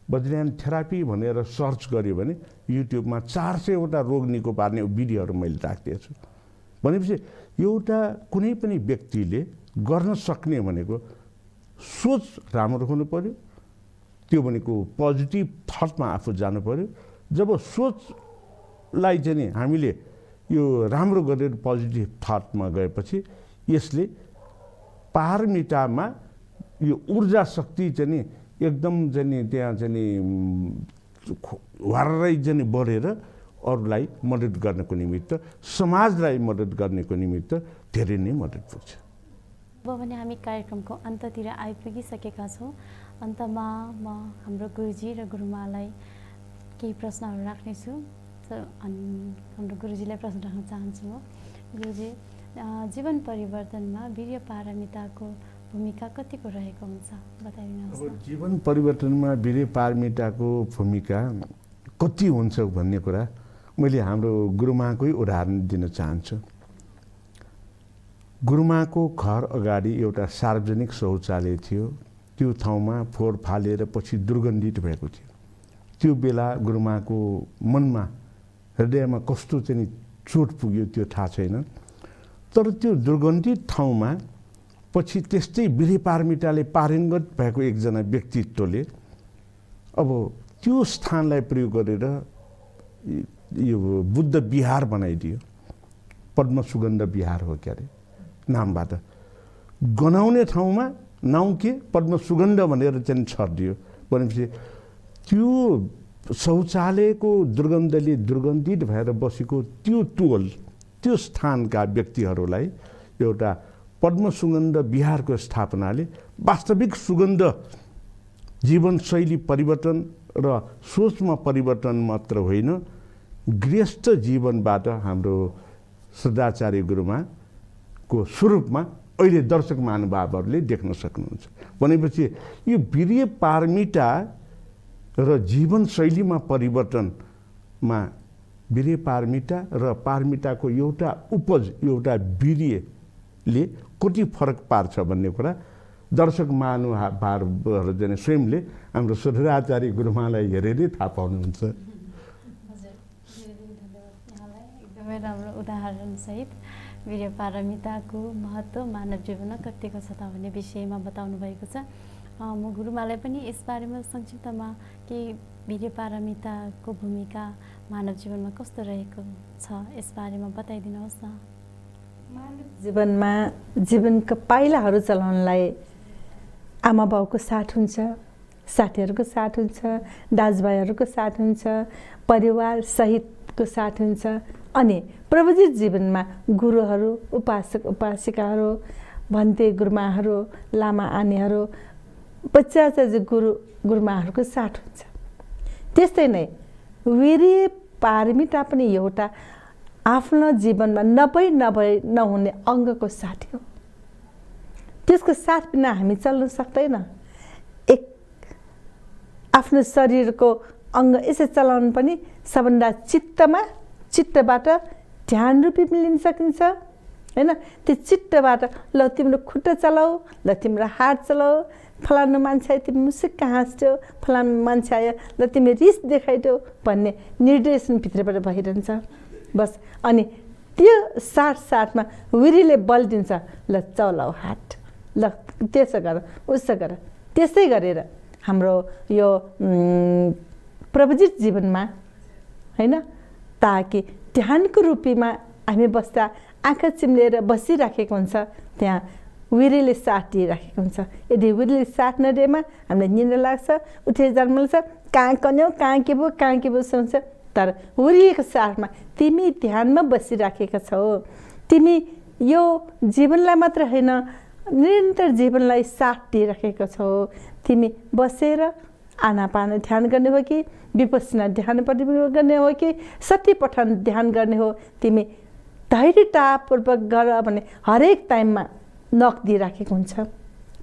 वज्रयान थेरापी भनेर सर्च गर्यो भने युट्युबमा 400 वटा रोग निको पार्ने भिडियोहरू मैले राखिदिएको छु। भनेपछि एउटा कुनै पनि व्यक्तिले गर्न सक्ने भनेको सोच राम्रो हुनु पर्यो। त्यो भनेको पोजिटिभ थटमा आफू जानु पर्यो। जब सोचलाई चाहिँ हामीले यो राम्रो गरेर पोजिटिभ थटमा गएपछि यसले पारमितामा यो ऊर्जा शक्ति चाहिँ एकदम चाहिँ त्यहाँ चाहिँ वारै चाहिँ बढेर अरूलाई मद्दत गर्नको निमित्त, समाजलाई मद्दत गर्नको निमित्त धेरै नै मद्दत पुग्छ। अब भने हामी कार्यक्रमको अन्ततिर आइपुगिसकेका छौँ। अन्तमा म हाम्रो गुरुजी र गुरुमालाई केही प्रश्नहरू राख्नेछु। अनि हाम्रो गुरुजीलाई प्रश्न राख्न चाहन्छु म। गुरुजी, जीवन परिवर्तनमा वीर्य पारमिताको भूमिका कतिको रहेको हुन्छ बताइदिनुहोस्। अब जीवन परिवर्तनमा वीर्य पारमिताको भूमिका कति हुन्छ भन्ने कुरा मैले हाम्रो गुरुमाकै उदाहरण दिन चाहन्छु। गुरुमाको घर अगाडि एउटा सार्वजनिक शौचालय थियो। त्यो ठाउँमा फोहोर फालेर पछि दुर्गन्धित भएको थियो। त्यो बेला गुरुमाको मनमा हृदयमा कस्तो चाहिँ चोट पुग्यो त्यो थाहा छैन। तर त्यो दुर्गन्धित ठाउँमा पछि त्यस्तै बिरे पारमिटाले पारङ्गत भएको एकजना व्यक्तित्वले अब त्यो स्थानलाई प्रयोग गरेर यो बुद्ध विहार बनाइदियो। पद्म सुगन्ध विहार हो क्या अरे नामबाट। गनाउने ठाउँमा नाउँ के पद्म सुगन्ध भनेर चाहिँ छरिदियो। भनेपछि त्यो शौचालयको दुर्गन्धले दुर्गन्धित भएर बसेको त्यो टोल त्यो स्थानका व्यक्तिहरूलाई एउटा पद्म सुगन्ध विहारको स्थापनाले वास्तविक सुगन्ध जीवनशैली परिवर्तन र सोचमा परिवर्तन मात्र होइन, गृहस्थ जीवनबाट हाम्रो सदाचार्य गुरुमाको स्वरूपमा अहिले दर्शक महानुभावहरूले देख्न सक्नुहुन्छ। भनेपछि यो वीर्य पारमिता र जीवनशैलीमा परिवर्तनमा वीर्य पारमिता र पारमिताको एउटा उपज एउटा वीर्यले कति फरक पार्छ भन्ने कुरा दर्शक महानुभावहरू चाहिँ स्वयंले हाम्रो सदाचार्य गुरुमालाई हेरेरै थाहा पाउनुहुन्छ। एकदमै राम्रो उदाहरणसहित वीर्य पारमिताको महत्त्व मानव जीवनमा कतिको छ त भन्ने विषयमा बताउनु भएको छ। म गुरुमालाई पनि यसबारेमा संक्षिप्तमा केही वीर्य पारमिताको भूमिका मानव जीवनमा कस्तो रहेको छ यसबारेमा बताइदिनुहोस् न। मानव जीवनमा जीवनका पाइलाहरू चलाउनलाई आमा बाउको साथ हुन्छ, साथीहरूको साथ हुन्छ, दाजुभाइहरूको साथ हुन्छ, परिवार सहितको साथ हुन्छ। अनि प्रवृत्ति जीवनमा गुरुहरू, उपासक उपासिकाहरू, भन्ते गुरुमाहरू, लामा आनीहरू, बच्चा गुरुमाहरूको साथ हुन्छ। त्यस्तै नै वीर्य पारमिता पनि एउटा आफ्नो जीवनमा नहुने अङ्गको साथी हो। त्यसको साथ बिना हामी चल्न सक्दैन। एक आफ्नो शरीरको अङ्ग यसै चलाउनु पनि सबभन्दा चित्तबाट ध्यान रूपी लिन सकिन्छ हैन। त्यो चित्तबाट ल तिम्रो खुट्टा चलाऊ, ल तिम्रो हात चलाऊ, फलानु मान्छे आयो तिमी मुसुक्क हाँस्छौ, फलानु मान्छे आयो ल तिमी रिस देखाइदेऊ भन्ने निर्देशन भित्रबाट भइरहन्छ बस। अनि त्यो साथमा वीर्यले बल दिन्छ, ल चलाऊ हात, ल त्यसो गर उसो गर। त्यसै गरेर हाम्रो यो प्रवृत्ति जीवनमा हैन, ताकि ध्यानको रूपीमा हामी बस्दा आँखा चिम्लेर बसिराखेको हुन्छ, त्यहाँ वीर्यले साथ दिइराखेको हुन्छ। यदि वीर्यले साथ नदिएमा हामीलाई निन्द्रा लाग्छ, उठेर जन्म लाग्छ, कहाँ कन्यौ कहाँ के भयो हुन्छ। तर वीर्यको साथमा तिमी ध्यानमा बसिराखेका छौ, तिमी यो जीवनलाई मात्र होइन निरन्तर जीवनलाई साथ दिइराखेको छौ। तिमी बसेर आनापाना ध्यान गर्ने हो कि विपस्सना ध्यान गर्ने हो कि सती पठन ध्यान गर्ने हो, तिमी धैर्यतापूर्वक गर भने हरेक टाइममा नख दिइराखेको हुन्छ।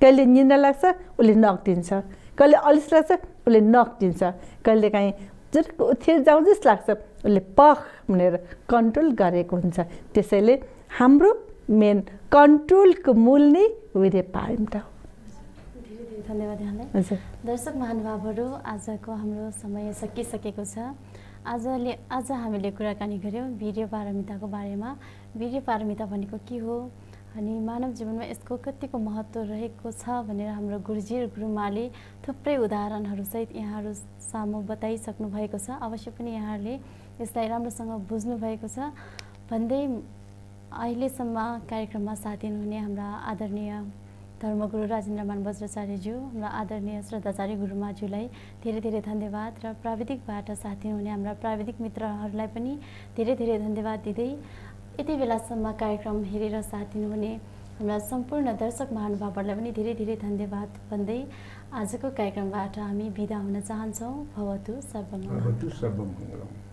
कहिले निन्द्रा लाग्छ उसले नख दिन्छ, कहिले अलिस लाग्छ उसले नख दिन्छ, कहिले काहीँ उठेर जाउँ जस्तो लाग्छ उसले पख भनेर कन्ट्रोल गरेको हुन्छ। त्यसैले हाम्रो मेन कन्ट्रोलको मूल नै वीर्य पारमिता हो। धेरै धन्यवाद यहाँलाई। हजुर दर्शक महानुभावहरू, आजको हाम्रो समय सकिसकेको छ। आज हामीले कुराकानी गऱ्यौँ वीर्य पारमिताको बारेमा। वीर्य पारमिता भनेको के हो अनि मानव जीवनमा यसको कतिको महत्त्व रहेको छ भनेर हाम्रो गुरुजी र गुरुमाले थुप्रै उदाहरणहरूसहित यहाँहरू सामु बताइसक्नु भएको छ। अवश्य पनि यहाँहरूले यसलाई राम्रोसँग बुझ्नु भएको छ भन्दै अहिलेसम्म कार्यक्रममा साथ दिनुहुने हाम्रा आदरणीय धर्मगुरु राजेन्द्रमान वज्राचार्यज्यू, हाम्रा आदरणीय श्रद्धाचार्य गुरुमाज्यूलाई धेरै धेरै धन्यवाद र प्राविधिकबाट साथ दिनुहुने हाम्रा प्राविधिक मित्रहरूलाई पनि धेरै धेरै धन्यवाद दिँदै यति बेलासम्म कार्यक्रम हेरेर साथ दिनुहुने हाम्रा सम्पूर्ण दर्शक महानुभावहरूलाई पनि धेरै धेरै धन्यवाद भन्दै आजको कार्यक्रमबाट हामी बिदा हुन चाहन्छौँ। भवतु सर्वमङ्गलम्।